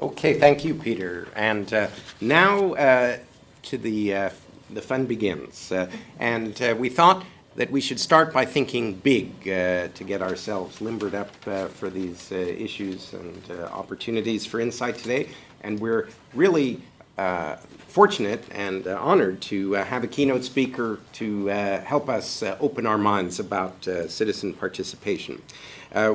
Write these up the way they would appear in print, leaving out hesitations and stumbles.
Okay, thank you, Peter. And now to the fun begins. We thought that we should start by thinking big to get ourselves limbered up for these issues and opportunities for insight today. And we're really fortunate and honored to have a keynote speaker to help us open our minds about citizen participation.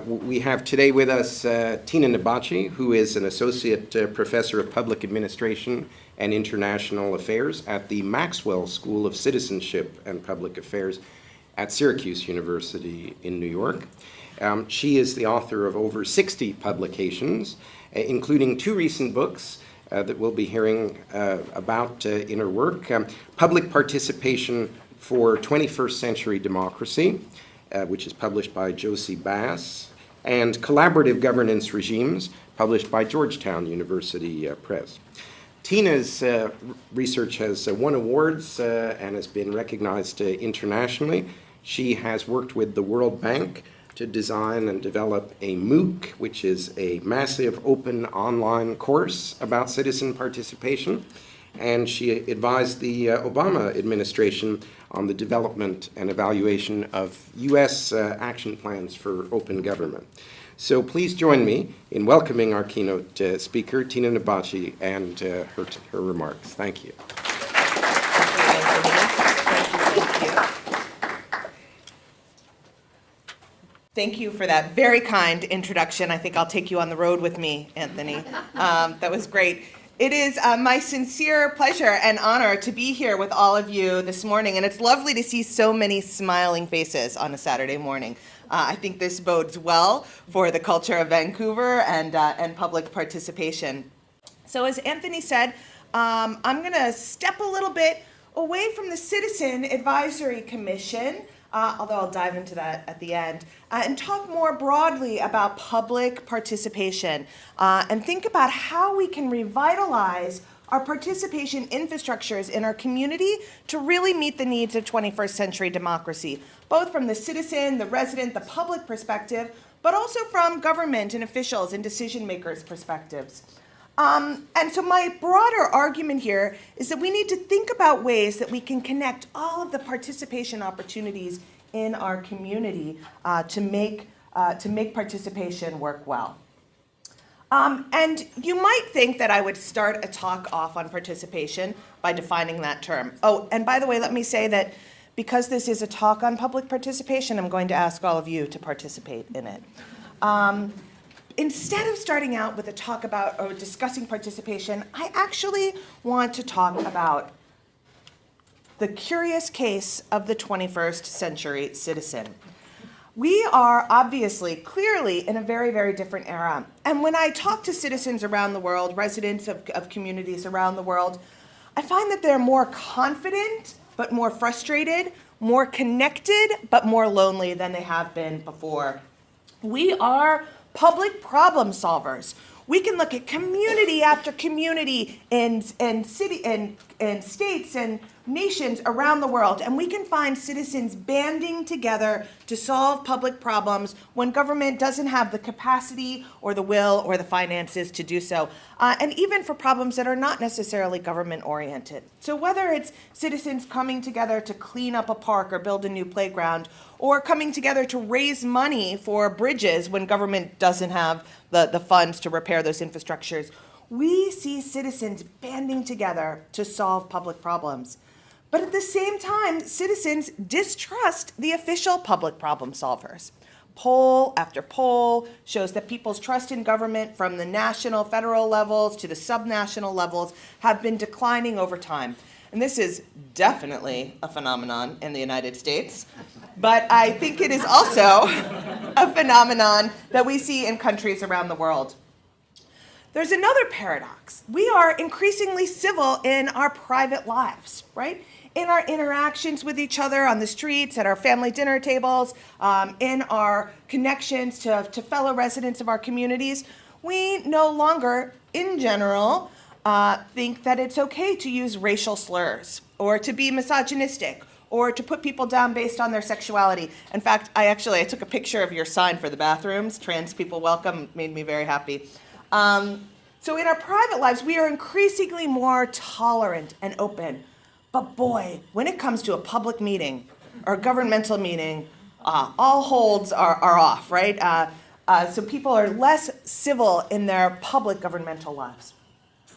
We have today with us Tina Nabatchi, who is an associate professor of public administration and international affairs at the Maxwell School of Citizenship and Public Affairs at Syracuse University in New York. She is the author of over 60 publications, including 2 recent books that we'll be hearing about in her work. Public Participation for 21st Century Democracy, which is published by Josie Bass, and Collaborative Governance Regimes, published by Georgetown University Press. Tina's research has won awards and has been recognized internationally. She has worked with the World Bank to design and develop a MOOC, which is a massive open online course about citizen participation. And she advised the Obama administration on the development and evaluation of U.S. action plans for open government. So please join me in welcoming our keynote speaker, Tina Nabatchi, and her remarks. Thank you. Thank you for that very kind introduction. I think I'll take you on the road with me, Anthony. That was great. It is my sincere pleasure and honor to be here with all of you this morning, and it's lovely to see so many smiling faces on a Saturday morning. I think this bodes well for the culture of Vancouver and public participation. So as Anthony said, I'm going to step a little bit away from the Citizen Advisory Commission, although I'll dive into that at the end, and talk more broadly about public participation and think about how we can revitalize our participation infrastructures in our community to really meet the needs of 21st century democracy, both from the citizen, the resident, the public perspective, but also from government and officials and decision makers' perspectives. And so my broader argument here is that we need to think about ways that we can connect all of the participation opportunities in our community to make participation work well. And you might think that I would start a talk off on participation by defining that term. Oh, and by the way, let me say that because this is a talk on public participation, I'm going to ask all of you to participate in it. Instead of starting out with a talk about or discussing participation, I actually want to talk about the curious case of the 21st century citizen. We are obviously, clearly, in a very, very different era. And when I talk to citizens around the world, residents of communities around the world, I find that they're more confident, but more frustrated, more connected, but more lonely than they have been before. We are public problem solvers. We can look at community after community in states and nations around the world, and we can find citizens banding together to solve public problems when government doesn't have the capacity or the will or the finances to do so, and even for problems that are not necessarily government-oriented. So whether it's citizens coming together to clean up a park or build a new playground, or coming together to raise money for bridges when government doesn't have the funds to repair those infrastructures, we see citizens banding together to solve public problems. But at the same time, citizens distrust the official public problem solvers. Poll after poll shows that people's trust in government from the national, federal levels to the subnational levels have been declining over time. And this is definitely a phenomenon in the United States, but I think it is also a phenomenon that we see in countries around the world. There's another paradox. We are increasingly civil in our private lives, right? In our interactions with each other on the streets, at our family dinner tables, in our connections to fellow residents of our communities, we no longer, in general, think that it's okay to use racial slurs or to be misogynistic or to put people down based on their sexuality. In fact, I took a picture of your sign for the bathrooms, Trans People Welcome, made me very happy. So So in our private lives, we are increasingly more tolerant and open. But boy, when it comes to a public meeting or a governmental meeting, all holds are off, right? So people are less civil in their public governmental lives.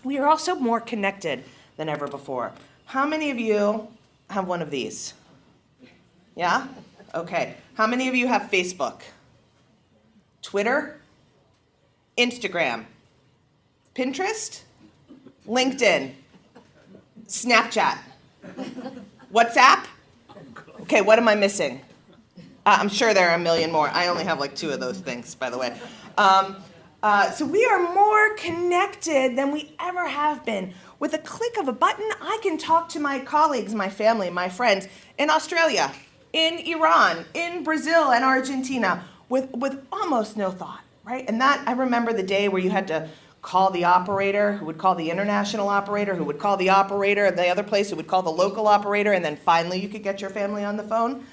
We are also more connected than ever before. How many of you have one of these? Yeah? Okay. How many of you have Facebook? Twitter? Instagram? Pinterest? LinkedIn? Snapchat? WhatsApp? Okay, what am I missing? I'm sure there are a million more. I only have like 2 of those things, by the way. So we are more connected than we ever have been. With a click of a button, I can talk to my colleagues, my family, my friends in Australia, in Iran, in Brazil and Argentina with almost no thought, right? And that, I remember the day where you had to call the operator, who would call the international operator, who would call the operator at the other place, who would call the local operator, and then finally you could get your family on the phone.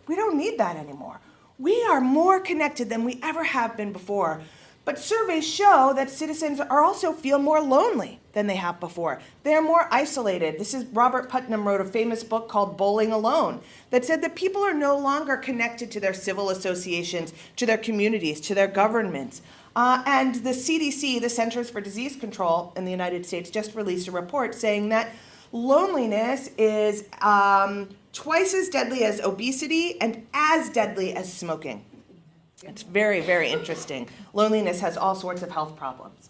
We don't need that anymore. We are more connected than we ever have been before. But surveys show that citizens are also feel more lonely than they have before. They're more isolated. This is Robert Putnam wrote a famous book called Bowling Alone that said that people are no longer connected to their civil associations, to their communities, to their governments. And the CDC, the Centers for Disease Control in the United States, just released a report saying that loneliness is twice as deadly as obesity and as deadly as smoking. It's very, very interesting. Loneliness has all sorts of health problems.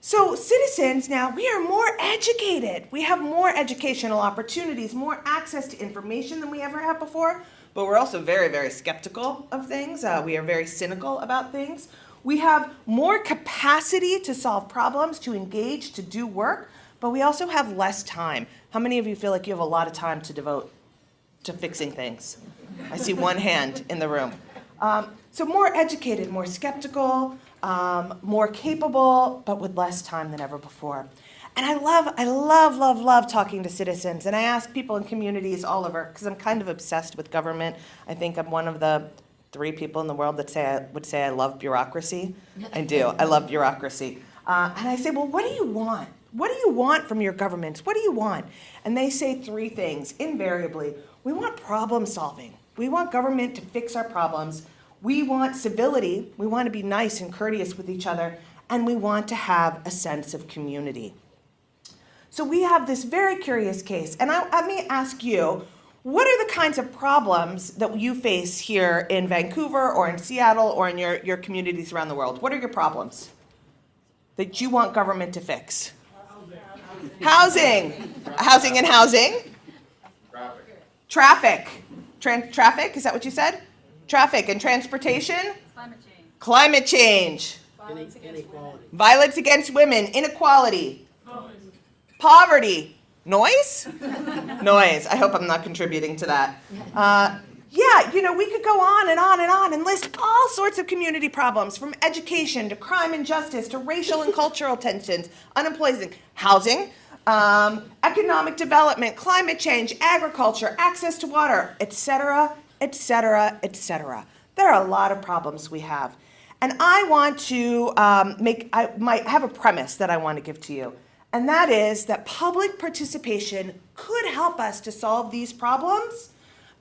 So citizens now, we are more educated. We have more educational opportunities, more access to information than we ever have before, but we're also very, very skeptical of things. We are very cynical about things. We have more capacity to solve problems, to engage, to do work, but we also have less time. How many of you feel like you have a lot of time to devote to fixing things? I see one hand in the room. So more educated, more skeptical, more capable, but with less time than ever before. And I love talking to citizens. And I ask people in communities all over, because I'm kind of obsessed with government. I think I'm one of the 3 people in the world that would say I love bureaucracy. I do. I love bureaucracy. And I say, well, what do you want? What do you want from your governments? What do you want? And they say 3 things, invariably. We want problem solving. We want government to fix our problems. We want civility. We want to be nice and courteous with each other. And we want to have a sense of community. So we have this very curious case. And let me ask you, what are the kinds of problems that you face here in Vancouver or in Seattle or in your communities around the world? What are your problems that you want government to fix? Housing. Housing and housing. Traffic. Traffic, is that what you said? Traffic and transportation? Climate change. Inequality. Violence against women. Inequality. Poverty. Noise? Noise. I hope I'm not contributing to that. We could go on and on and on and list all sorts of community problems, from education to crime and justice to racial and cultural tensions, unemployment, housing, economic development, climate change, agriculture, access to water, etc., etc., etc. There are a lot of problems we have. And I want to I might have a premise that I want to give to you. And that is that public participation could help us to solve these problems,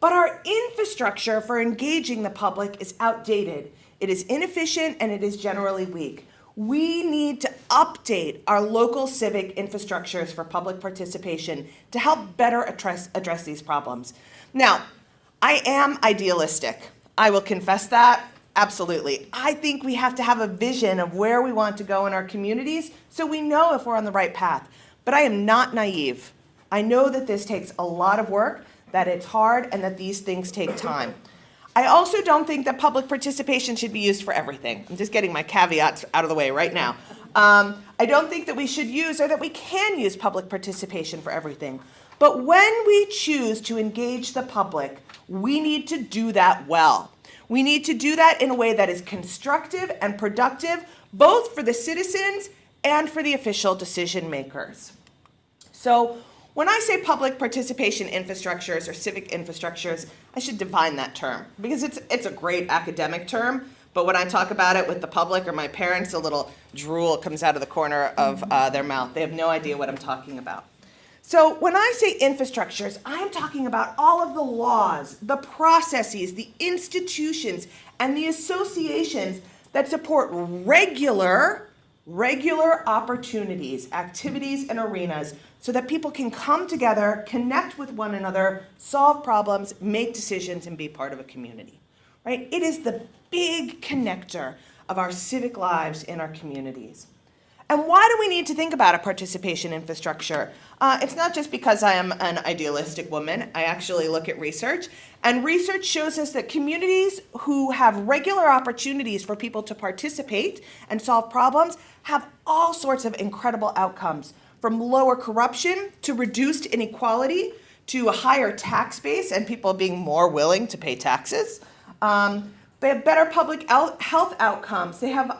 but our infrastructure for engaging the public is outdated. It is inefficient and it is generally weak. We need to update our local civic infrastructures for public participation to help better address these problems. Now, I am idealistic. I will confess that. Absolutely. I think we have to have a vision of where we want to go in our communities so we know if we're on the right path. But I am not naive. I know that this takes a lot of work, that it's hard, and that these things take time. I also don't think that public participation should be used for everything. I'm just getting my caveats out of the way right now. I don't think that we should use or that we can use public participation for everything. But when we choose to engage the public, we need to do that well. We need to do that in a way that is constructive and productive, both for the citizens and for the official decision makers. So when I say public participation infrastructures or civic infrastructures, I should define that term because it's a great academic term, but when I talk about it with the public or my parents, a little drool comes out of the corner of their mouth. They have no idea what I'm talking about. So when I say infrastructures, I'm talking about all of the laws, the processes, the institutions, and the associations that support regular opportunities, activities, and arenas so that people can come together, connect with one another, solve problems, make decisions, and be part of a community, right? It is the big connector of our civic lives in our communities. And why do we need to think about a participation infrastructure? It's not just because I am an idealistic woman. I actually look at research, and research shows us that communities who have regular opportunities for people to participate and solve problems have all sorts of incredible outcomes, from lower corruption to reduced inequality to a higher tax base and people being more willing to pay taxes. They have better public health outcomes. They have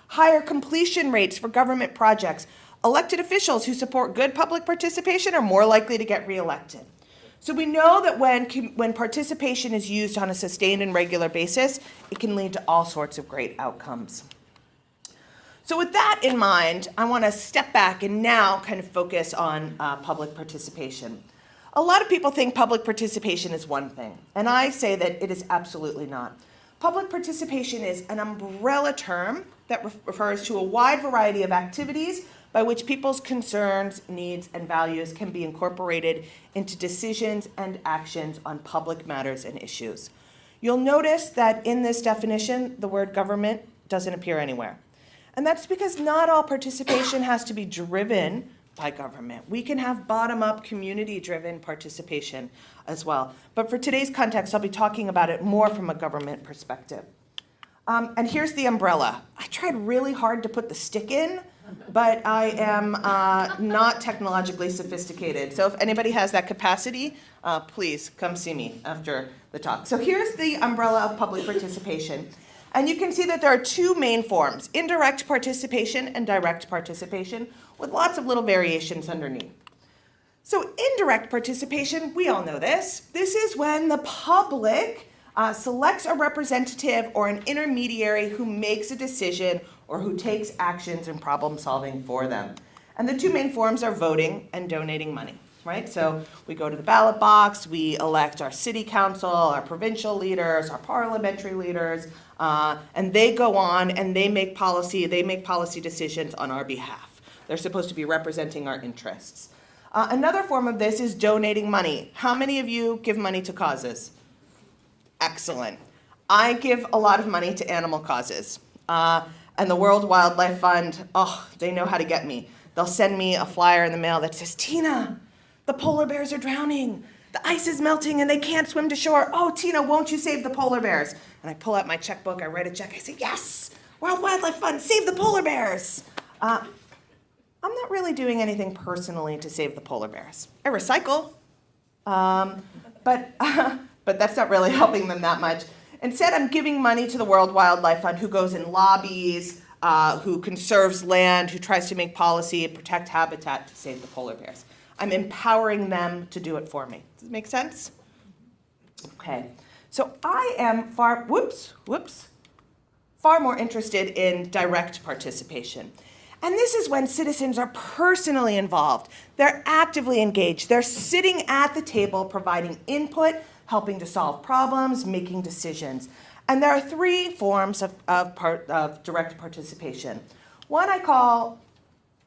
higher completion rates for government projects. Elected officials who support good public participation are more likely to get reelected. So we know that when participation is used on a sustained and regular basis, it can lead to all sorts of great outcomes. So with that in mind, I want to step back and now kind of focus on public participation. A lot of people think public participation is one thing, and I say that it is absolutely not. Public participation is an umbrella term that refers to a wide variety of activities by which people's concerns, needs, and values can be incorporated into decisions and actions on public matters and issues. You'll notice that in this definition, the word government doesn't appear anywhere. And that's because not all participation has to be driven by government. We can have bottom-up, community-driven participation as well. But for today's context, I'll be talking about it more from a government perspective. And here's the umbrella. I tried really hard to put the stick in, but I am not technologically sophisticated. So if anybody has that capacity, please come see me after the talk. So here's the umbrella of public participation. And you can see that there are two main forms, indirect participation and direct participation, with lots of little variations underneath. So indirect participation, we all know this. This is when the public selects a representative or an intermediary who makes a decision or who takes actions in problem solving for them. And the two main forms are voting and donating money, right? So we go to the ballot box, we elect our city council, our provincial leaders, our parliamentary leaders, and they go on and they make policy decisions on our behalf. They're supposed to be representing our interests. Another form of this is donating money. How many of you give money to causes? Excellent. I give a lot of money to animal causes. And the World Wildlife Fund, they know how to get me. They'll send me a flyer in the mail that says, Tina, the polar bears are drowning. The ice is melting and they can't swim to shore. Oh, Tina, won't you save the polar bears? And I pull out my checkbook, I write a check, I say, yes, World Wildlife Fund, save the polar bears. I'm not really doing anything personally to save the polar bears. I recycle, but that's not really helping them that much. Instead, I'm giving money to the World Wildlife Fund, who goes and lobbies, who conserves land, who tries to make policy and protect habitat to save the polar bears. I'm empowering them to do it for me. Does it make sense? Okay. So I am far more interested in direct participation. And this is when citizens are personally involved. They're actively engaged. They're sitting at the table providing input, helping to solve problems, making decisions. And there are three forms of direct participation. One I call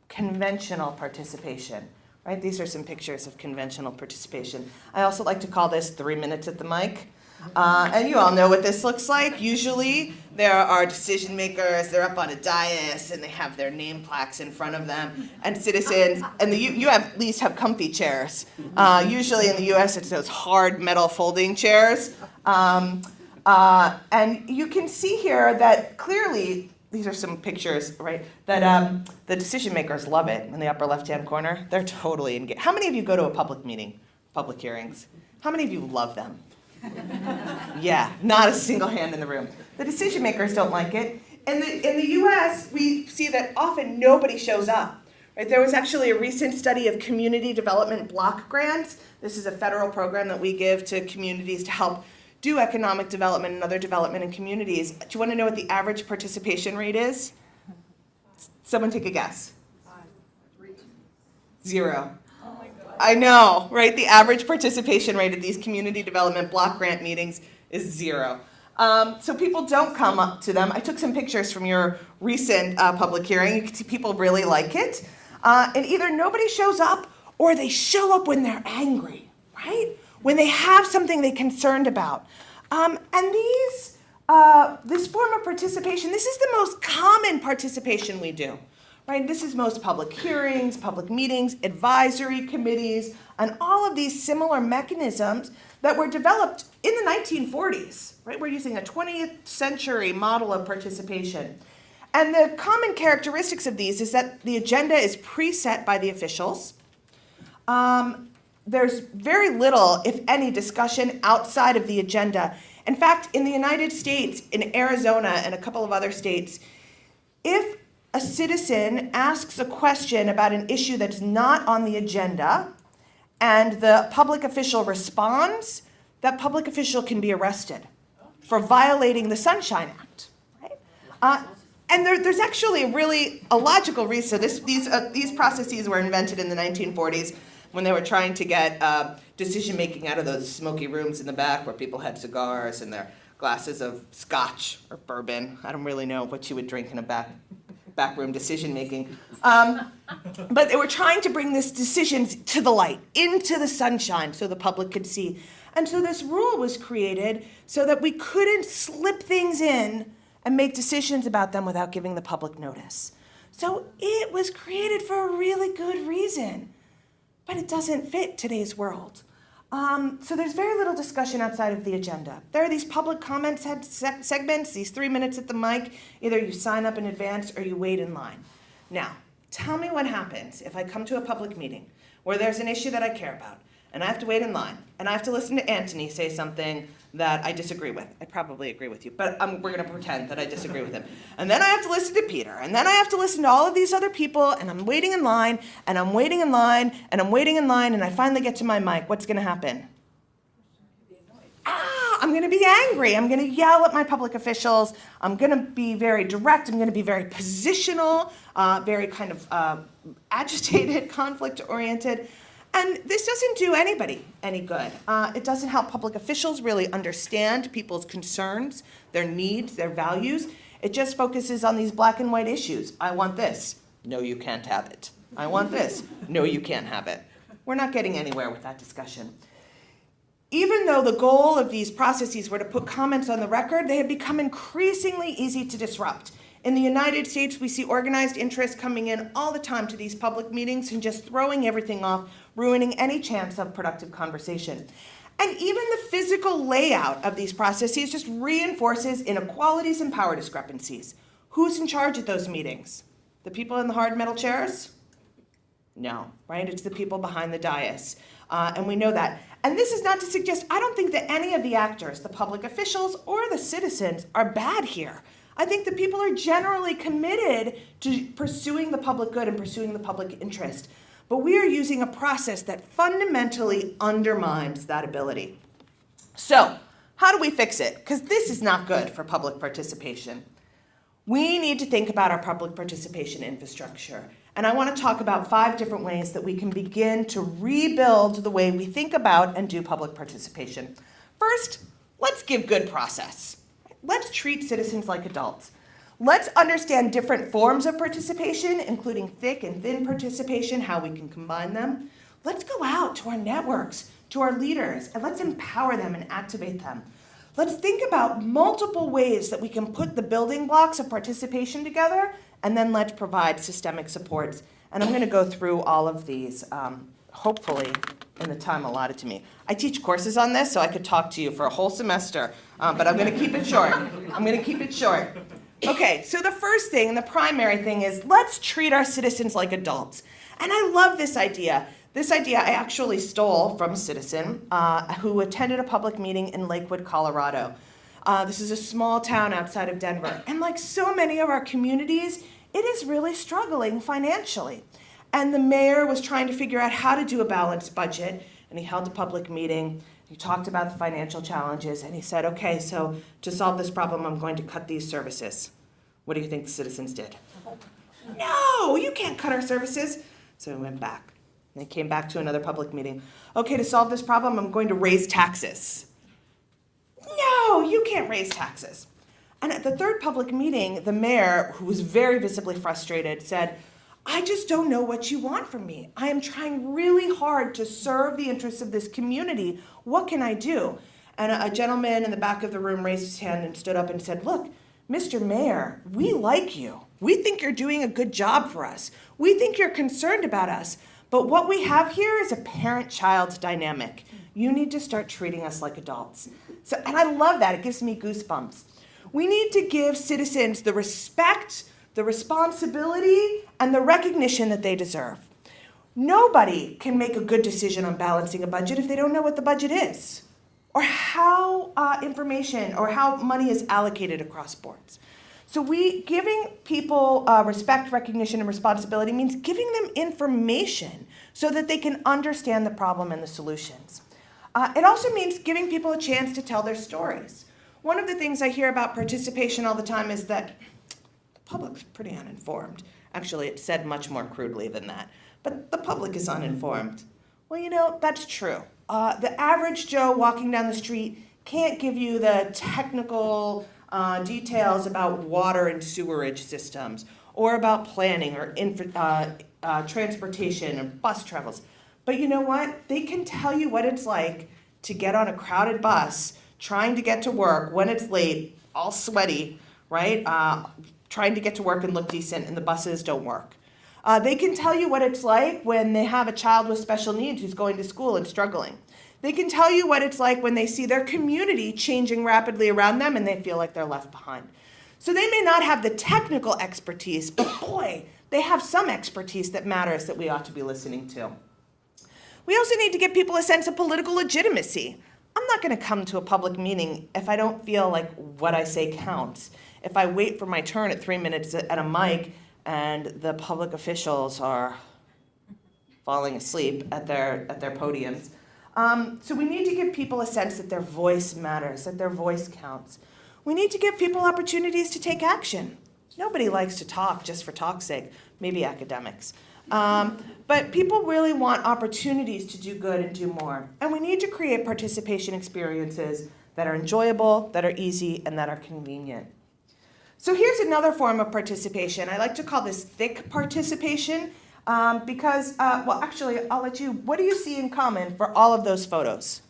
conventional participation. Right? These are some pictures of conventional participation. I also like to call this 3 minutes at the mic. And you all know what this looks like. Usually there are decision makers, they're up on a dais and they have their name plaques in front of them. And citizens, and you at least have comfy chairs. Usually in the US it's those hard metal folding chairs. And you can see here that clearly, these are some pictures, right, that the decision makers love it in the upper left-hand corner. They're totally engaged. How many of you go to a public meeting, public hearings? How many of you love them? Yeah, not a single hand in the room. The decision makers don't like it. In the US, we see that often nobody shows up. Right? There was actually a recent study of community development block grants. This is a federal program that we give to communities to help do economic development and other development in communities. Do you want to know what the average participation rate is? Someone take a guess. 0. I know, right? The average participation rate at these community development block grant meetings is 0. So people don't come up to them. I took some pictures from your recent public hearing. You can see people really like it. And either nobody shows up or they show up when they're angry, right? When they have something they're concerned about. And this form of participation, this is the most common participation we do. Right? This is most public hearings, public meetings, advisory committees, and all of these similar mechanisms that were developed in the 1940s. Right? We're using a 20th century model of participation. And the common characteristics of these is that the agenda is preset by the officials. There's very little, if any, discussion outside of the agenda. In fact, in the United States, in Arizona and a couple of other states, if a citizen asks a question about an issue that's not on the agenda, and the public official responds, that public official can be arrested for violating the Sunshine Act. Right? And there's actually a logical reason. These processes were invented in the 1940s when they were trying to get decision-making out of those smoky rooms in the back where people had cigars and their glasses of scotch or bourbon. I don't really know what you would drink in a backroom decision-making. But they were trying to bring these decisions to the light, into the sunshine, so the public could see. And so this rule was created so that we couldn't slip things in and make decisions about them without giving the public notice. So it was created for a really good reason, but it doesn't fit today's world. So there's very little discussion outside of the agenda. There are these public comment segments, these 3 minutes at the mic. Either you sign up in advance or you wait in line. Now, tell me what happens if I come to a public meeting where there's an issue that I care about, and I have to wait in line, and I have to listen to Anthony say something that I disagree with. I probably agree with you, but we're going to pretend that I disagree with him. And then I have to listen to Peter, and then I have to listen to all of these other people, and I'm waiting in line, and I'm waiting in line, and I'm waiting in line, and I finally get to my mic. What's going to happen? I'm going to be angry. I'm going to yell at my public officials. I'm going to be very direct. I'm going to be very positional, very kind of agitated, conflict-oriented. And this doesn't do anybody any good. It doesn't help public officials really understand people's concerns, their needs, their values. It just focuses on these black and white issues. I want this. No, you can't have it. I want this. No, you can't have it. We're not getting anywhere with that discussion. Even though the goal of these processes were to put comments on the record, they have become increasingly easy to disrupt. In the United States, we see organized interest coming in all the time to these public meetings and just throwing everything off, ruining any chance of productive conversation. And even the physical layout of these processes just reinforces inequalities and power discrepancies. Who's in charge at those meetings? The people in the hard metal chairs? No, right? It's the people behind the dais. And we know that. And this is not to suggest, I don't think that any of the actors, the public officials or the citizens, are bad here. I think that people are generally committed to pursuing the public good and pursuing the public interest. But we are using a process that fundamentally undermines that ability. So, how do we fix it? Because this is not good for public participation. We need to think about our public participation infrastructure. And I want to talk about 5 different ways that we can begin to rebuild the way we think about and do public participation. First, let's give good process. Let's treat citizens like adults. Let's understand different forms of participation, including thick and thin participation, how we can combine them. Let's go out to our networks, to our leaders, and let's empower them and activate them. Let's think about multiple ways that we can put the building blocks of participation together, and then let's provide systemic supports. And I'm going to go through all of these, hopefully, in the time allotted to me. I teach courses on this, so I could talk to you for a whole semester, but I'm going to keep it short. Okay, so the first thing, and the primary thing, is let's treat our citizens like adults. And I love this idea. This idea I actually stole from a citizen who attended a public meeting in Lakewood, Colorado. This is a small town outside of Denver. And like so many of our communities, it is really struggling financially. And the mayor was trying to figure out how to do a balanced budget, and he held a public meeting. He talked about the financial challenges, and he said, okay, so to solve this problem, I'm going to cut these services. What do you think the citizens did? No, you can't cut our services. So he went back. And he came back to another public meeting. Okay, to solve this problem, I'm going to raise taxes. No, you can't raise taxes. And at the third public meeting, the mayor, who was very visibly frustrated, said, I just don't know what you want from me. I am trying really hard to serve the interests of this community. What can I do? And a gentleman in the back of the room raised his hand and stood up and said, look, Mr. Mayor, we like you. We think you're doing a good job for us. We think you're concerned about us. But what we have here is a parent-child dynamic. You need to start treating us like adults. So, and I love that. It gives me goosebumps. We need to give citizens the respect, the responsibility, and the recognition that they deserve. Nobody can make a good decision on balancing a budget if they don't know what the budget is, or how information or how money is allocated across boards. So giving people respect, recognition, and responsibility means giving them information so that they can understand the problem and the solutions. It also means giving people a chance to tell their stories. One of the things I hear about participation all the time is that the public's pretty uninformed. Actually, it's said much more crudely than that. But the public is uninformed. Well, you know, that's true. The average Joe walking down the street can't give you the technical details about water and sewerage systems, or about planning or transportation and bus travels. But you know what? They can tell you what it's like to get on a crowded bus, trying to get to work when it's late, all sweaty, right? Trying to get to work and look decent, and the buses don't work. They can tell you what it's like when they have a child with special needs who's going to school and struggling. They can tell you what it's like when they see their community changing rapidly around them and they feel like they're left behind. So they may not have the technical expertise, but boy, they have some expertise that matters that we ought to be listening to. We also need to give people a sense of political legitimacy. I'm not going to come to a public meeting if I don't feel like what I say counts. If I wait for my turn at 3 minutes at a mic and the public officials are falling asleep at their podiums. So we need to give people a sense that their voice matters, that their voice counts. We need to give people opportunities to take action. Nobody likes to talk just for talk's sake, maybe academics. But people really want opportunities to do good and do more. And we need to create participation experiences that are enjoyable, that are easy, and that are convenient. So here's another form of participation. I like to call this thick participation because, well, actually, I'll let you, what do you see in common for all of those photos?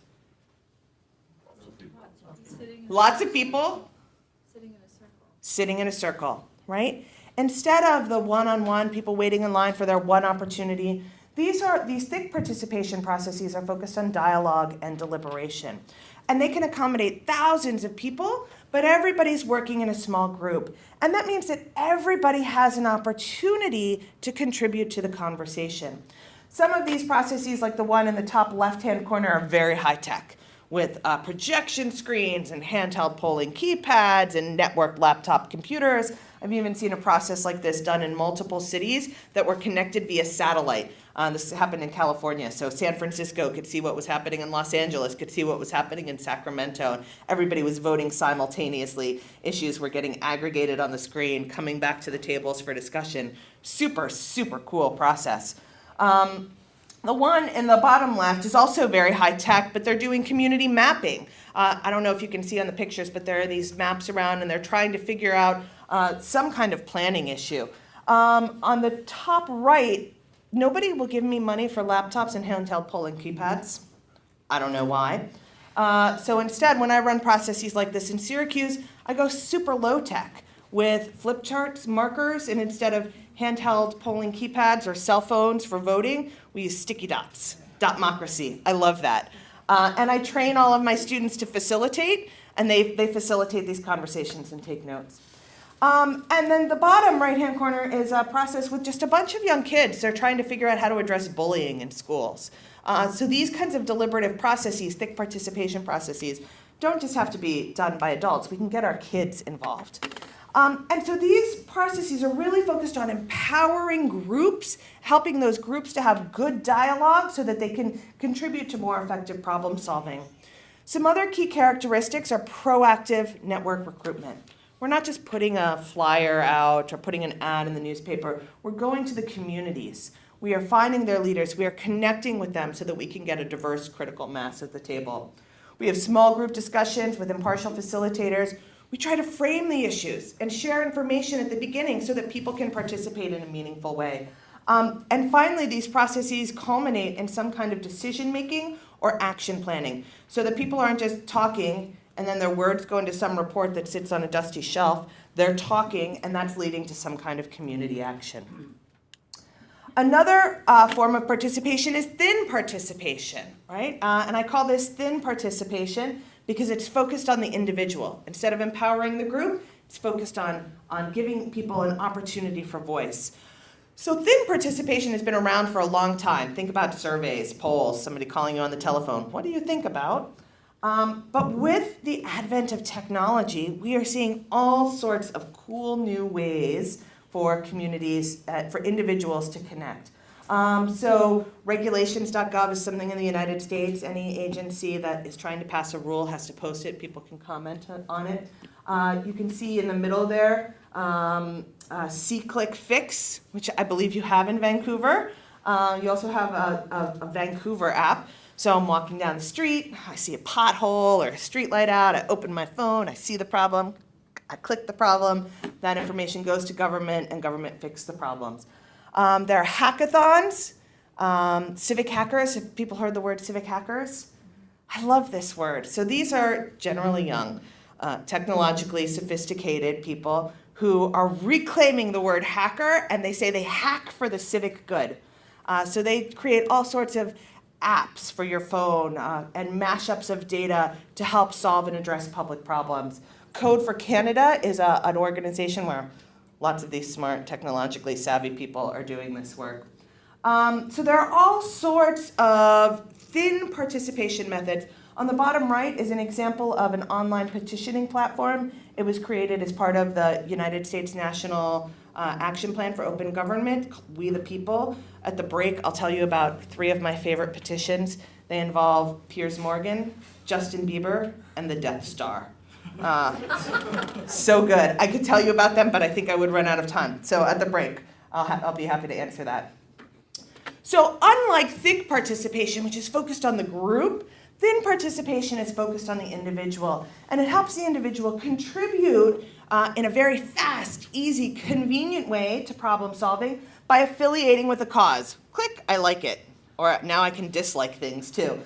Lots of people sitting in a circle, right? Instead of the one-on-one people waiting in line for their one opportunity, these thick participation processes are focused on dialogue and deliberation. And they can accommodate thousands of people, but everybody's working in a small group. And that means that everybody has an opportunity to contribute to the conversation. Some of these processes, like the one in the top left-hand corner, are very high-tech, with projection screens and handheld polling keypads and networked laptop computers. I've even seen a process like this done in multiple cities that were connected via satellite. This happened in California, so San Francisco could see what was happening in Los Angeles, could see what was happening in Sacramento, and everybody was voting simultaneously. Issues were getting aggregated on the screen, coming back to the tables for discussion. Super, super cool process. The one in the bottom left is also very high tech, but they're doing community mapping. I don't know if you can see on the pictures, but there are these maps around and they're trying to figure out some kind of planning issue. On the top right, nobody will give me money for laptops and handheld polling keypads. I don't know why. So instead, when I run processes like this in Syracuse, I go super low tech with flip charts, markers, and instead of handheld polling keypads or cell phones for voting, we use sticky dots. Dotmocracy. I love that. And I train all of my students to facilitate, and they facilitate these conversations and take notes. And then the bottom right-hand corner is a process with just a bunch of young kids. They're trying to figure out how to address bullying in schools. So these kinds of deliberative processes, thick participation processes, don't just have to be done by adults. We can get our kids involved. And so these processes are really focused on empowering groups, helping those groups to have good dialogue so that they can contribute to more effective problem solving. Some other key characteristics are proactive network recruitment. We're not just putting a flyer out or putting an ad in the newspaper. We're going to the communities. We are finding their leaders. We are connecting with them so that we can get a diverse critical mass at the table. We have small group discussions with impartial facilitators. We try to frame the issues and share information at the beginning so that people can participate in a meaningful way. And finally, these processes culminate in some kind of decision-making or action planning so that people aren't just talking and then their words go into some report that sits on a dusty shelf. They're talking, and that's leading to some kind of community action. Another form of participation is thin participation, right? And I call this thin participation because it's focused on the individual. Instead of empowering the group, it's focused on giving people an opportunity for voice. So thin participation has been around for a long time. Think about surveys, polls, somebody calling you on the telephone. What do you think about? But with the advent of technology, we are seeing all sorts of cool new ways for communities, for individuals to connect. So regulations.gov is something in the United States. Any agency that is trying to pass a rule has to post it. People can comment on it. You can see in the middle there, See-Click-Fix, which I believe you have in Vancouver. You also have a Vancouver app. So I'm walking down the street, I see a pothole or a street light out, I open my phone, I see the problem, I click the problem, that information goes to government, and government fixes the problems. There are hackathons, civic hackers. Have people heard the word civic hackers? I love this word. So these are generally young, technologically sophisticated people who are reclaiming the word hacker, and they say they hack for the civic good. So they create all sorts of apps for your phone and mashups of data to help solve and address public problems. Code for Canada is an organization where lots of these smart, technologically savvy people are doing this work. So there are all sorts of thin participation methods. On the bottom right is an example of an online petitioning platform. It was created as part of the United States National Action Plan for Open Government, We the People. At the break, I'll tell you about 3 of my favorite petitions. They involve Piers Morgan, Justin Bieber, and the Death Star. So good. I could tell you about them, but I think I would run out of time. So at the break, I'll be happy to answer that. So unlike thick participation, which is focused on the group, thin participation is focused on the individual, and it helps the individual contribute in a very fast, easy, convenient way to problem solving by affiliating with a cause. Click, I like it. Or now I can dislike things too.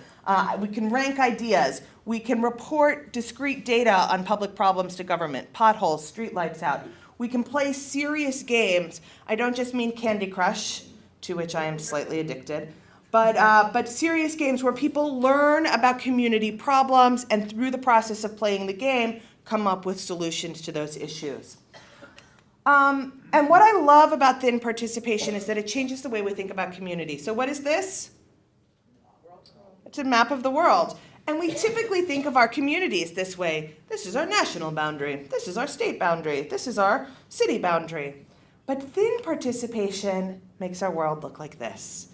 We can rank ideas. We can report discrete data on public problems to government, potholes, streetlights out. We can play serious games. I don't just mean Candy Crush, to which I am slightly addicted, but serious games where people learn about community problems and through the process of playing the game, come up with solutions to those issues. And what I love about thin participation is that it changes the way we think about community. So what is this? It's a map of the world. And we typically think of our communities this way. This is our national boundary. This is our state boundary. This is our city boundary. But thin participation makes our world look like this.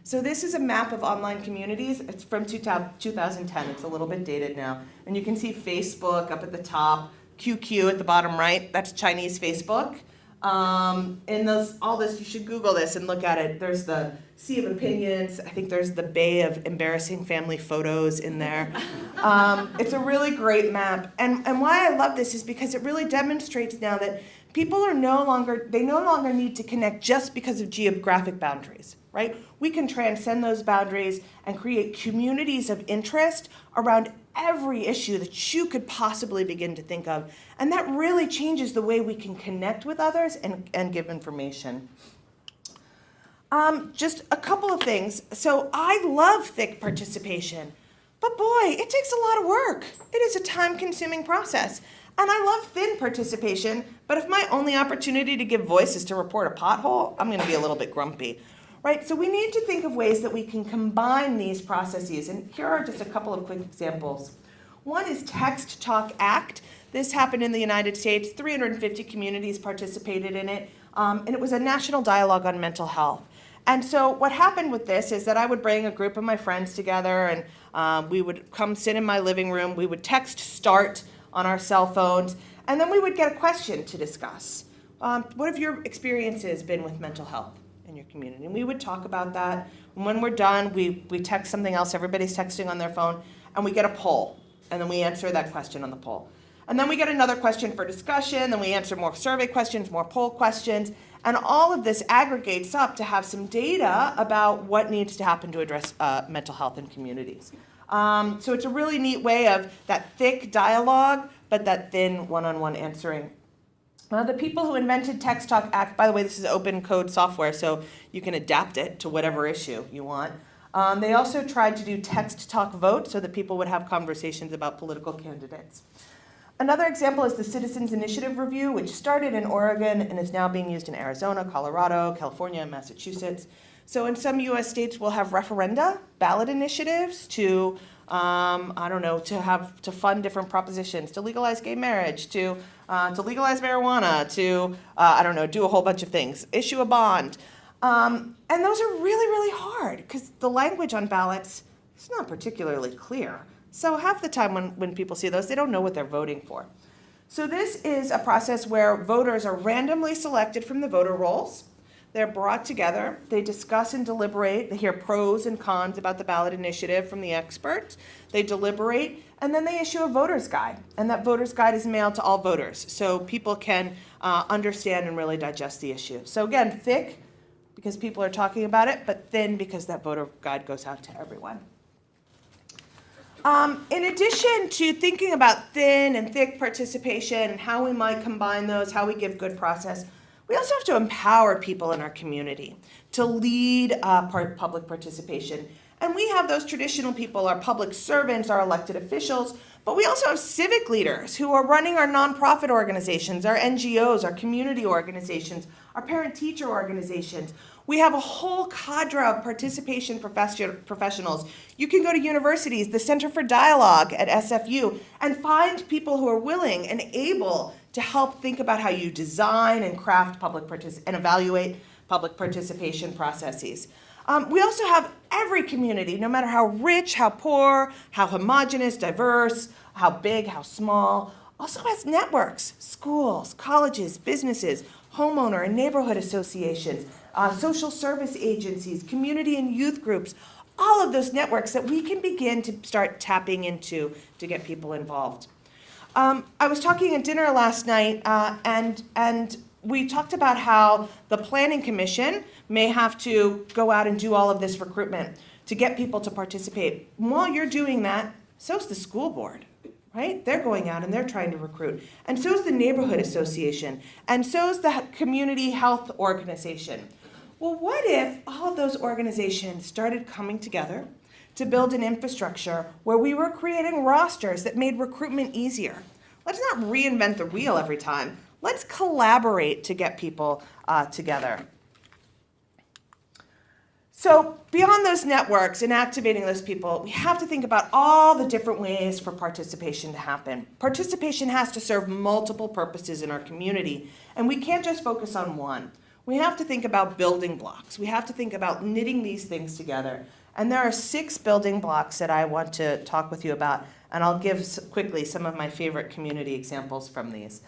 So this is a map of online communities. It's from 2010. It's a little bit dated now. And you can see Facebook up at the top, QQ at the bottom right. That's Chinese Facebook. All this, you should Google this and look at it. There's the Sea of Opinions. I think there's the Bay of Embarrassing Family Photos in there. It's a really great map. And why I love this is because it really demonstrates now that people are no longer need to connect just because of geographic boundaries, right? We can transcend those boundaries and create communities of interest around every issue that you could possibly begin to think of. And that really changes the way we can connect with others and give information. Just a couple of things. So I love thick participation, but boy, it takes a lot of work. It is a time-consuming process. And I love thin participation, but if my only opportunity to give voice is to report a pothole, I'm going to be a little bit grumpy. Right? So we need to think of ways that we can combine these processes. And here are just a couple of quick examples. One is Text, Talk, Act. This happened in the United States. 350 communities participated in it. And it was a national dialogue on mental health. And so what happened with this is that I would bring a group of my friends together, and We would come sit in my living room. We would text start on our cell phones, and then we would get a question to discuss. What have your experiences been with mental health in your community? And we would talk about that. And when we're done, we text something else. Everybody's texting on their phone, and we get a poll, and then we answer that question on the poll. And then we get another question for discussion, then we answer more survey questions, more poll questions, and all of this aggregates up to have some data about what needs to happen to address mental health in communities. So it's a really neat way of that thick dialogue, but that thin one-on-one answering. The people who invented Text Talk Act, by the way, this is open code software, so you can adapt it to whatever issue you want. They also tried to do text talk vote so that people would have conversations about political candidates. Another example is the Citizens Initiative Review, which started in Oregon and is now being used in Arizona, Colorado, California, and Massachusetts. So in some US states, we'll have referenda, ballot initiatives to, to fund different propositions, to legalize gay marriage, to legalize marijuana, to, do a whole bunch of things, issue a bond. And those are really, really hard because the language on ballots is not particularly clear. So half the time when people see those, they don't know what they're voting for. So this is a process where voters are randomly selected from the voter rolls. They're brought together. They discuss and deliberate. They hear pros and cons about the ballot initiative from the experts. They deliberate, and then they issue a voter's guide. And that voter's guide is mailed to all voters so people can understand and really digest the issue. So again, thick because people are talking about it, but thin because that voter guide goes out to everyone. In addition to thinking about thin and thick participation and how we might combine those, how we give good process, we also have to empower people in our community to lead public participation. And we have those traditional people, our public servants, our elected officials, but we also have civic leaders who are running our nonprofit organizations, our NGOs, our community organizations, our parent-teacher organizations. We have a whole cadre of participation professionals. You can go to universities, the Center for Dialogue at SFU, and find people who are willing and able to help think about how you design and craft and evaluate public participation processes. We also have every community, no matter how rich, how poor, how homogenous, diverse, how big, how small, also has networks, schools, colleges, businesses, homeowner and neighborhood associations, social service agencies, community and youth groups, all of those networks that we can begin to start tapping into to get people involved. I was talking at dinner last night, and we talked about how the Planning Commission may have to go out and do all of this recruitment to get people to participate. While you're doing that, so's the school board, right? They're going out and they're trying to recruit. And so's the neighborhood association, and so's the community health organization. Well, what if all of those organizations started coming together to build an infrastructure where we were creating rosters that made recruitment easier? Let's not reinvent the wheel every time. Let's collaborate to get people together. So beyond those networks and activating those people, we have to think about all the different ways for participation to happen. Participation has to serve multiple purposes in our community, and we can't just focus on one. We have to think about building blocks. We have to think about knitting these things together. And there are 6 building blocks that I want to talk with you about, and I'll give quickly some of my favorite community examples from these.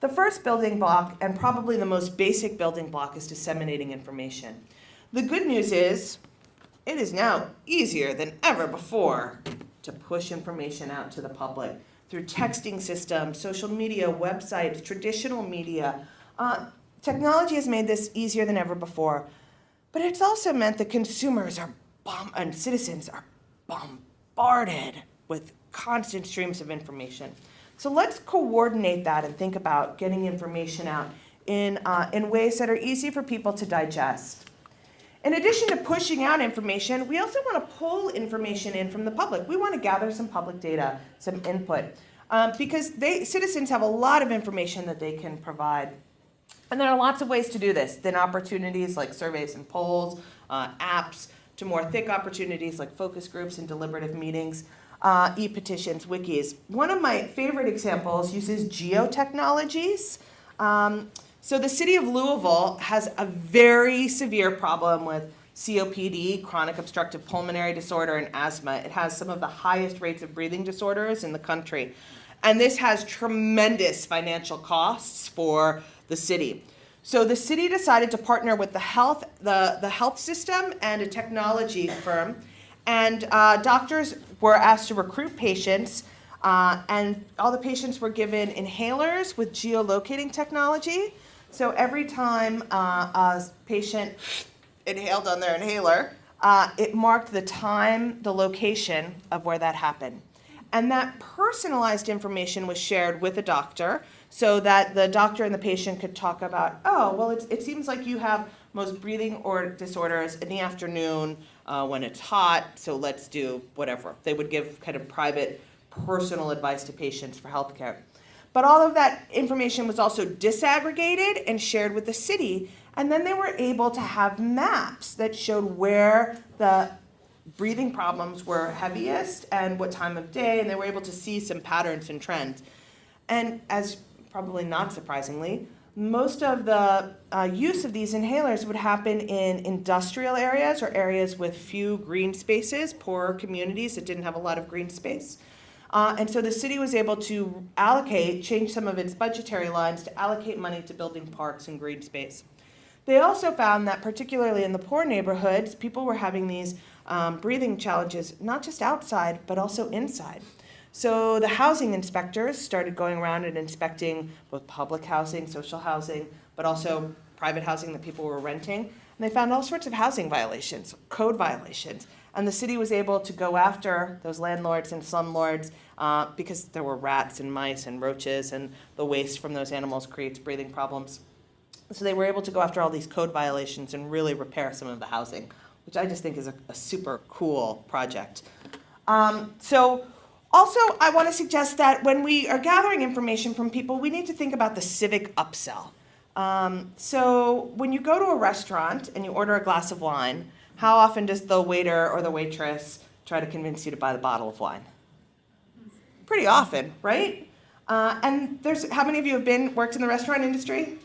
The first building block, and probably the most basic building block, is disseminating information. The good news is, it is now easier than ever before to push information out to the public through texting systems, social media, websites, traditional media. Technology has made this easier than ever before, but it's also meant that consumers and citizens are bombarded with constant streams of information. So let's coordinate that and think about getting information out in ways that are easy for people to digest. In addition to pushing out information, we also want to pull information in from the public. We want to gather some public data, some input, because citizens have a lot of information that they can provide. And there are lots of ways to do this. Thin opportunities like surveys and polls, apps, to more thick opportunities like focus groups and deliberative meetings, e-petitions, wikis. One of my favorite examples uses geotechnologies. So the city of Louisville has a very severe problem with COPD, chronic obstructive pulmonary disorder, and asthma. It has some of the highest rates of breathing disorders in the country. And this has tremendous financial costs for the city. So the city decided to partner with the health system and a technology firm. And doctors were asked to recruit patients, and all the patients were given inhalers with geolocating technology. So every time a patient inhaled on their inhaler, it marked the time, the location of where that happened. And that personalized information was shared with a doctor so that the doctor and the patient could talk about, oh, well, it seems like you have most breathing disorders in the afternoon when it's hot, so let's do whatever. They would give kind of private, personal advice to patients for healthcare. But all of that information was also disaggregated and shared with the city, and then they were able to have maps that showed where the breathing problems were heaviest and what time of day, and they were able to see some patterns and trends. And as probably not surprisingly, most of the use of these inhalers would happen in industrial areas or areas with few green spaces, poorer communities that didn't have a lot of green space. And so the city was able to change some of its budgetary lines to allocate money to building parks and green space. They also found that particularly in the poor neighborhoods, people were having these breathing challenges, not just outside, but also inside. So the housing inspectors started going around and inspecting both public housing, social housing, but also private housing that people were renting. And they found all sorts of housing violations, code violations. And the city was able to go after those landlords and slumlords because there were rats and mice and roaches, and the waste from those animals creates breathing problems. So they were able to go after all these code violations and really repair some of the housing, which I just think is a super cool project. Also, I want to suggest that when we are gathering information from people, we need to think about the civic upsell. So when you go to a restaurant and you order a glass of wine, how often does the waiter or the waitress try to convince you to buy the bottle of wine? Pretty often, right? And how many of you have worked in the restaurant industry?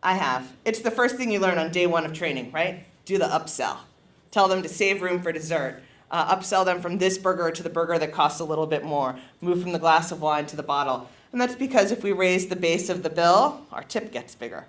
I have. It's the first thing you learn on day one of training, right? Do the upsell. Tell them to save room for dessert. Upsell them from this burger to the burger that costs a little bit more. Move from the glass of wine to the bottle. And that's because if we raise the base of the bill, our tip gets bigger.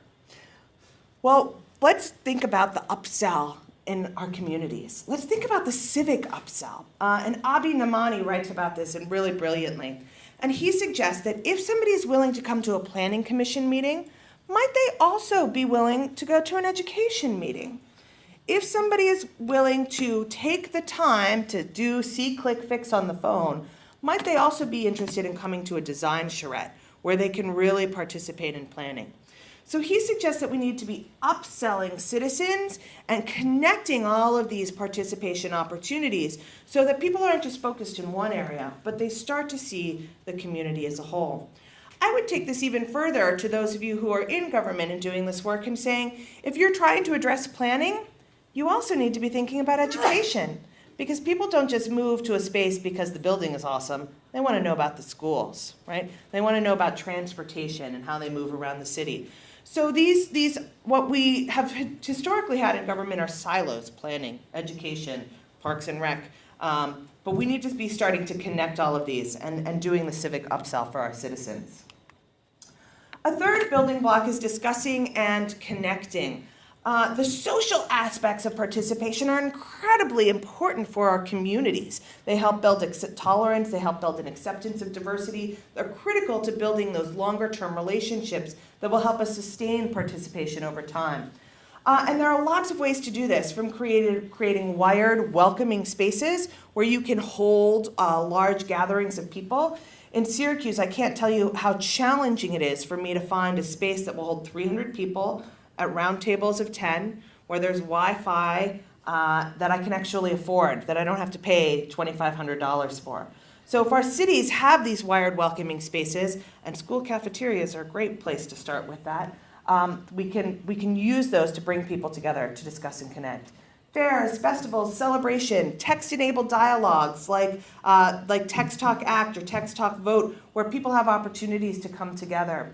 Well, let's think about the upsell in our communities. Let's think about the civic upsell. And Abi Namani writes about this and really brilliantly. And he suggests that if somebody is willing to come to a planning commission meeting, might they also be willing to go to an education meeting? If somebody is willing to take the time to see, click, fix on the phone, might they also be interested in coming to a design charrette where they can really participate in planning? So he suggests that we need to be upselling citizens and connecting all of these participation opportunities so that people aren't just focused in one area, but they start to see the community as a whole. I would take this even further to those of you who are in government and doing this work and saying, if you're trying to address planning, you also need to be thinking about education, because people don't just move to a space because the building is awesome. They want to know about the schools, right? They want to know about transportation and how they move around the city. So what we have historically had in government are silos: planning, education, parks and rec. But we need to be starting to connect all of these and doing the civic upsell for our citizens. A third building block is discussing and connecting. The social aspects of participation are incredibly important for our communities. They help build tolerance, they help build an acceptance of diversity. They're critical to building those longer-term relationships that will help us sustain participation over time. And there are lots of ways to do this, from creating wired, welcoming spaces where you can hold large gatherings of people. In Syracuse, I can't tell you how challenging it is for me to find a space that will hold 300 people at round tables of 10, where there's Wi-Fi that I can actually afford, that I don't have to pay $2,500 for. So if our cities have these wired welcoming spaces, and school cafeterias are a great place to start with that, we can use those to bring people together to discuss and connect. Fairs, festivals, celebration, text-enabled dialogues like Text Talk Act or Text Talk Vote, where people have opportunities to come together.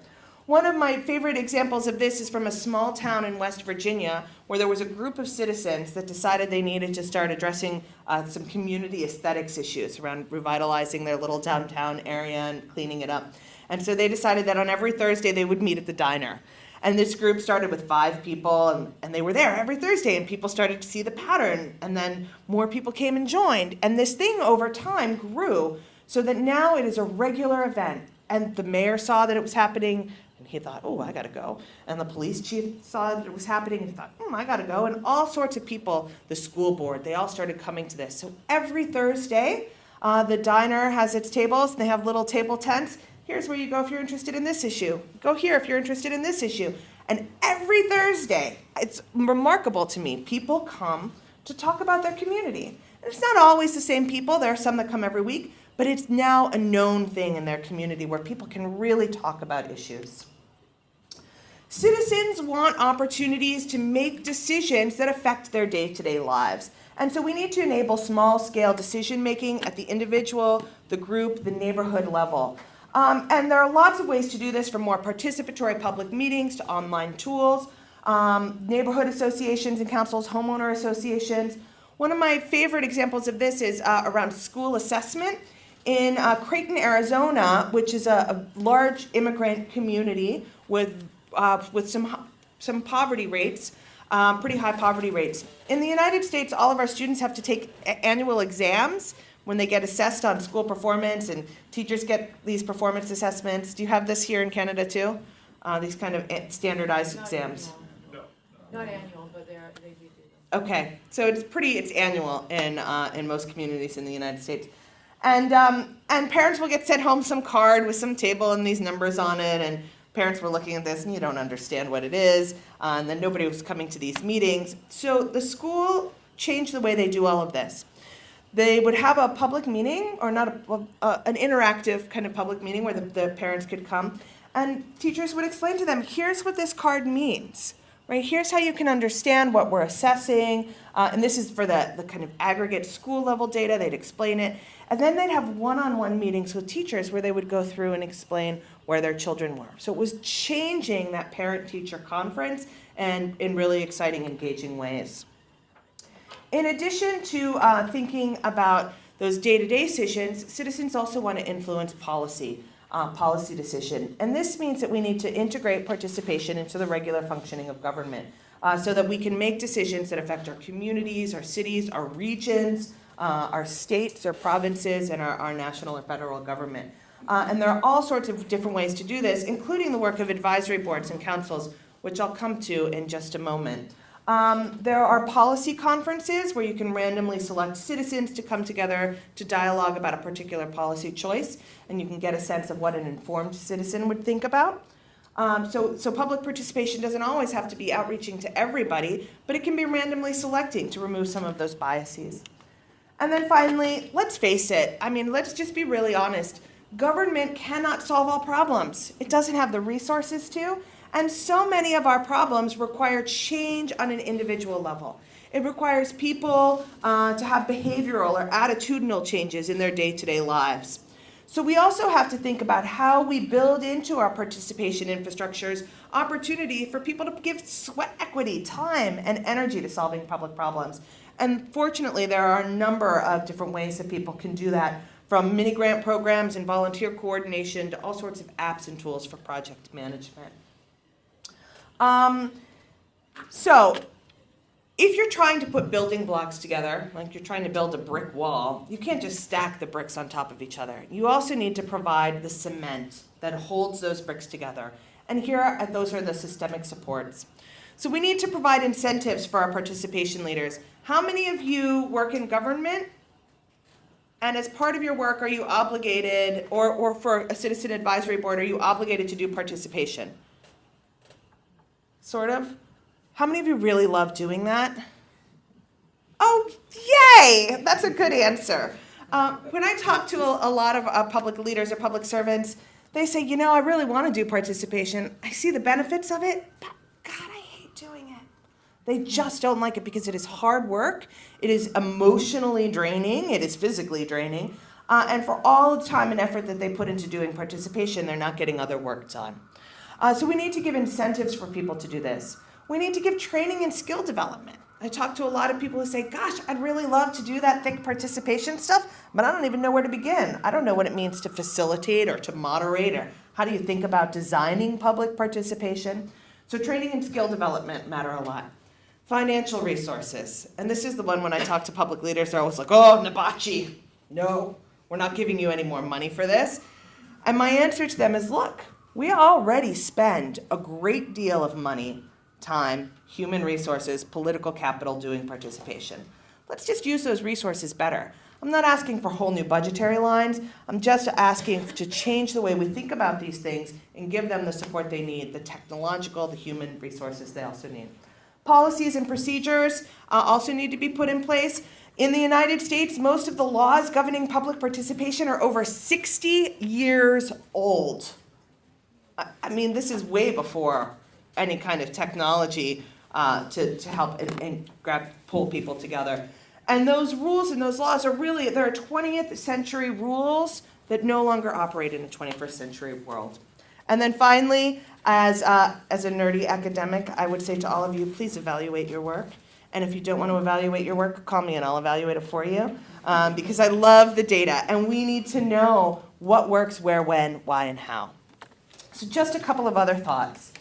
One of my favorite examples of this is from a small town in West Virginia where there was a group of citizens that decided they needed to start addressing some community aesthetics issues around revitalizing their little downtown area and cleaning it up. And so they decided that on every Thursday they would meet at the diner. And this group started with 5 people, and they were there every Thursday, and people started to see the pattern, and then more people came and joined. And this thing over time grew so that now it is a regular event. And the mayor saw that it was happening, and he thought, oh, I gotta go. And the police chief saw that it was happening, and he thought, I gotta go. And all sorts of people, the school board, they all started coming to this. So every Thursday, the diner has its tables, and they have little table tents. Here's where you go if you're interested in this issue. Go here if you're interested in this issue. And every Thursday, it's remarkable to me, people come to talk about their community. And it's not always the same people. There are some that come every week, but it's now a known thing in their community where people can really talk about issues. Citizens want opportunities to make decisions that affect their day-to-day lives. And so we need to enable small-scale decision-making at the individual, the group, the neighborhood level. And there are lots of ways to do this, from more participatory public meetings to online tools, neighborhood associations and councils, homeowner associations. One of my favorite examples of this is around school assessment. In Creighton, Arizona, which is a large immigrant community with some poverty rates, pretty high poverty rates. In the United States, all of our students have to take annual exams when they get assessed on school performance, and teachers get these performance assessments. Do you have this here in Canada too? These kind of standardized exams. Not annual, but they do them. Okay, so it's annual in most communities in the United States. And parents will get sent home some card with some table and these numbers on it, and parents were looking at this and you don't understand what it is, and then nobody was coming to these meetings. So the school changed the way they do all of this. They would have a public meeting, or not an interactive kind of public meeting where the parents could come, and teachers would explain to them, here's what this card means, right? Here's how you can understand what we're assessing, and this is for the kind of aggregate school level data. They'd explain it, and then they'd have one-on-one meetings with teachers where they would go through and explain where their children were. So it was changing that parent-teacher conference, and in really exciting, engaging ways. In addition to thinking about those day-to-day decisions, citizens also want to influence policy decision. And this means that we need to integrate participation into the regular functioning of government so that we can make decisions that affect our communities, our cities, our regions, our states, our provinces, and our national or federal government. And there are all sorts of different ways to do this, including the work of advisory boards and councils, which I'll come to in just a moment. There are policy conferences where you can randomly select citizens to come together to dialogue about a particular policy choice, and you can get a sense of what an informed citizen would think about. So public participation doesn't always have to be outreaching to everybody, but it can be randomly selecting to remove some of those biases. And then finally, let's face it, let's just be really honest. Government cannot solve all problems. It doesn't have the resources to. And so many of our problems require change on an individual level. It requires people to have behavioral or attitudinal changes in their day-to-day lives. So we also have to think about how we build into our participation infrastructures opportunity for people to give sweat equity, time, and energy to solving public problems. And fortunately, there are a number of different ways that people can do that, from mini-grant programs and volunteer coordination to all sorts of apps and tools for project management. So if you're trying to put building blocks together, like you're trying to build a brick wall, you can't just stack the bricks on top of each other. You also need to provide the cement that holds those bricks together. And those are the systemic supports. So we need to provide incentives for our participation leaders. How many of you work in government? And as part of your work, are you obligated, or for a citizen advisory board, are you obligated to do participation? Sort of. How many of you really love doing that? Oh, yay! That's a good answer. When I talk to a lot of public leaders or public servants, they say, I really want to do participation. I see the benefits of it, but God, I hate doing it. They just don't like it because it is hard work. It is emotionally draining. It is physically draining. And for all the time and effort that they put into doing participation, they're not getting other work done. So we need to give incentives for people to do this. We need to give training and skill development. I talk to a lot of people who say, gosh, I'd really love to do that thick participation stuff, but I don't even know where to begin. I don't know what it means to facilitate or to moderate, or how do you think about designing public participation? So training and skill development matter a lot. Financial resources. And this is the one when I talk to public leaders, they're always like, oh, Nabacci, no, we're not giving you any more money for this. And my answer to them is, look, we already spend a great deal of money, time, human resources, political capital doing participation. Let's just use those resources better. I'm not asking for whole new budgetary lines. I'm just asking to change the way we think about these things and give them the support they need, the technological, the human resources they also need. Policies and procedures also need to be put in place. In the United States, most of the laws governing public participation are over 60 years old. I mean, this is way before any kind of technology to help and pull people together. And those rules and those laws are really, there are 20th century rules that no longer operate in a 21st century world. And then finally, as a nerdy academic, I would say to all of you, please evaluate your work. And if you don't want to evaluate your work, call me and I'll evaluate it for you. Because I love the data, and we need to know what works, where, when, why, and how. So just a couple of other thoughts.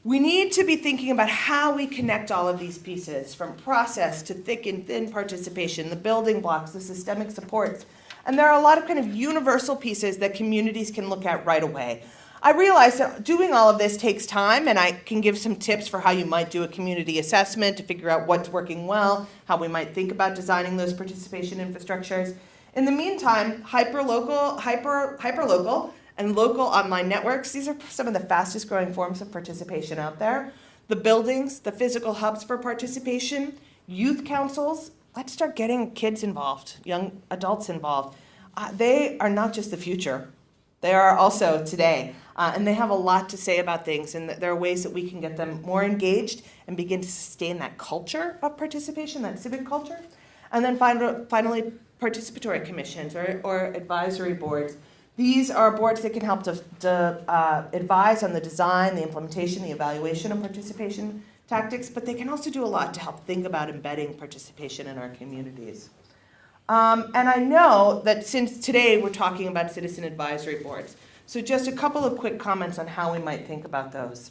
We need to be thinking about how we connect all of these pieces, from process to thick and thin participation, the building blocks, the systemic supports. And there are a lot of kind of universal pieces that communities can look at right away. I realize that doing all of this takes time, and I can give some tips for how you might do a community assessment to figure out what's working well, how we might think about designing those participation infrastructures. In the meantime, hyperlocal, and local online networks, these are some of the fastest growing forms of participation out there. The buildings, the physical hubs for participation, youth councils. Let's start getting kids involved, young adults involved. They are not just the future. They are also today. And they have a lot to say about things, and there are ways that we can get them more engaged and begin to sustain that culture of participation, that civic culture. And then finally, participatory commissions or advisory boards. These are boards that can help to advise on the design, the implementation, the evaluation of participation tactics, but they can also do a lot to help think about embedding participation in our communities. And I know that since today we're talking about citizen advisory boards, so just a couple of quick comments on how we might think about those.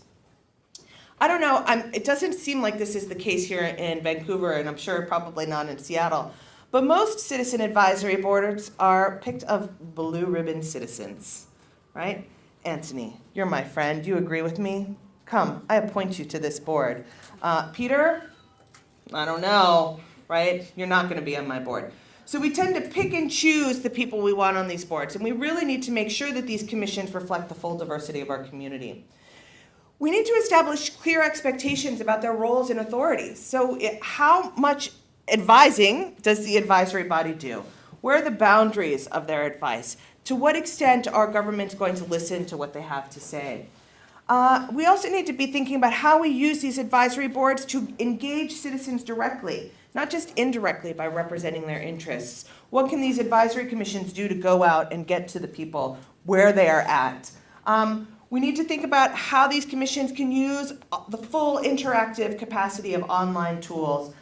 I don't know, it doesn't seem like this is the case here in Vancouver, and I'm sure probably not in Seattle, but most citizen advisory boards are picked of blue ribbon citizens, right? Anthony, you're my friend, you agree with me? Come, I appoint you to this board. Peter, I don't know, right? You're not gonna be on my board. So we tend to pick and choose the people we want on these boards, and we really need to make sure that these commissions reflect the full diversity of our community. We need to establish clear expectations about their roles and authorities. So how much advising does the advisory body do? Where are the boundaries of their advice? To what extent are governments going to listen to what they have to say? We also need to be thinking about how we use these advisory boards to engage citizens directly, not just indirectly by representing their interests. What can these advisory commissions do to go out and get to the people where they are at? We need to think about how these commissions can use the full interactive capacity of online tools.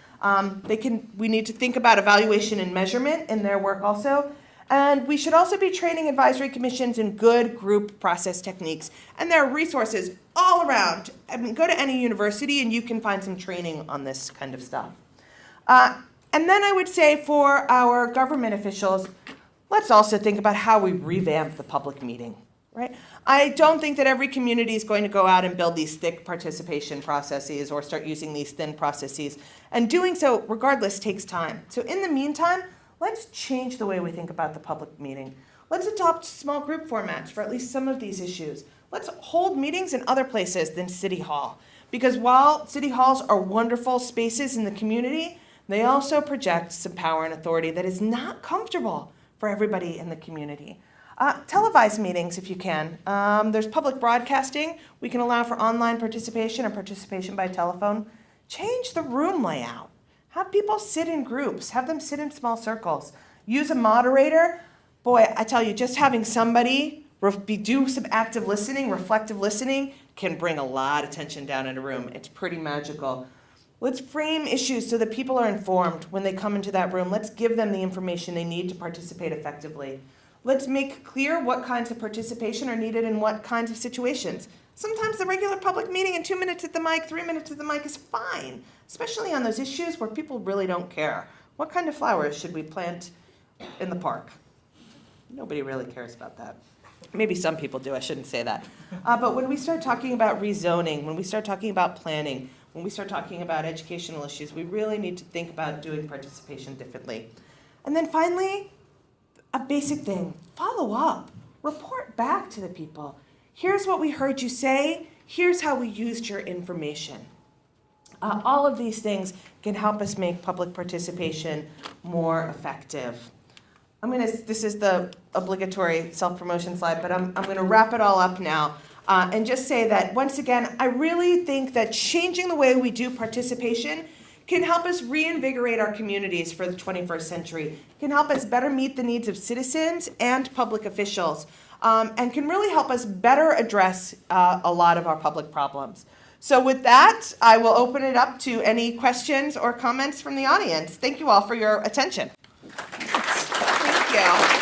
We need to think about evaluation and measurement in their work also. And we should also be training advisory commissions in good group process techniques. And there are resources all around. I mean, go to any university and you can find some training on this kind of stuff. And then I would say for our government officials, let's also think about how we revamp the public meeting, right? I don't think that every community is going to go out and build these thick participation processes or start using these thin processes. And doing so, regardless, takes time. So in the meantime, let's change the way we think about the public meeting. Let's adopt small group formats for at least some of these issues. Let's hold meetings in other places than City Hall. Because while City Halls are wonderful spaces in the community, they also project some power and authority that is not comfortable for everybody in the community. Televise meetings if you can. There's public broadcasting. We can allow for online participation or participation by telephone. Change the room layout. Have people sit in groups. Have them sit in small circles. Use a moderator. Boy, I tell you, just having somebody do some active listening, reflective listening can bring a lot of tension down in a room. It's pretty magical. Let's frame issues so that people are informed when they come into that room. Let's give them the information they need to participate effectively. Let's make clear what kinds of participation are needed in what kinds of situations. Sometimes the regular public meeting and 2 minutes at the mic, 3 minutes at the mic is fine, especially on those issues where people really don't care. What kind of flowers should we plant in the park? Nobody really cares about that. Maybe some people do, I shouldn't say that. But when we start talking about rezoning, when we start talking about planning, when we start talking about educational issues, we really need to think about doing participation differently. And then finally, a basic thing, follow up, report back to the people. Here's what we heard you say, here's how we used your information. All of these things can help us make public participation more effective. This is the obligatory self-promotion slide, but I'm gonna wrap it all up now and just say that, once again, I really think that changing the way we do participation can help us reinvigorate our communities for the 21st century, can help us better meet the needs of citizens and public officials, and can really help us better address a lot of our public problems. So with that, I will open it up to any questions or comments from the audience. Thank you all for your attention. Thank you.